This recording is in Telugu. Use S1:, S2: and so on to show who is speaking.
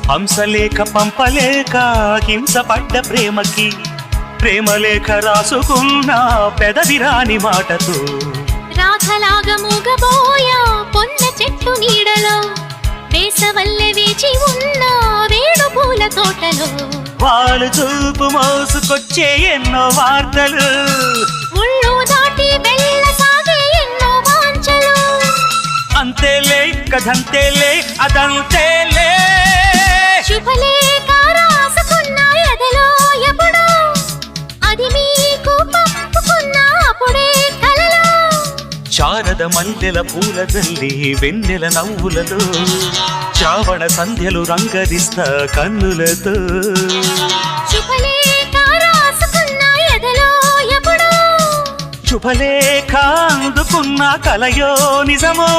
S1: హంసలేఖ పంపలేక హింసపడ్డ ప్రేమకి ప్రేమలేఖ రాసుకున్న పెదవిరాని మాటతో
S2: రాధలాగా మూగబోయా పొన్న చెట్టు నీడలో వేసవల్లె వేచి ఉన్న వేడు పూల తోటలో
S1: వాళ్ళు చూపు మోసుకొచ్చే ఎన్నో వార్తలు
S2: ముళ్ళు దాటి వెళ్ళసాగే ఎన్నో వాంఛలు
S1: అంతేలే కథంతేలే అదంతేలే
S2: శుభలేఖ రాసుకున్న ఎదలో ఎప్పుడో అది మీకు పంపుకున్న అప్పుడే కలలో
S1: శారద మల్లెల పూల జల్లి వెన్నెల నవ్వులలో శ్రావణ సంధ్యలు రంగరిస్తా కన్నులతో
S2: శుభలేఖ రాసుకున్న ఎదలో ఎప్పుడో
S1: శుభలేఖ అందుకున్న కలయో నిజమో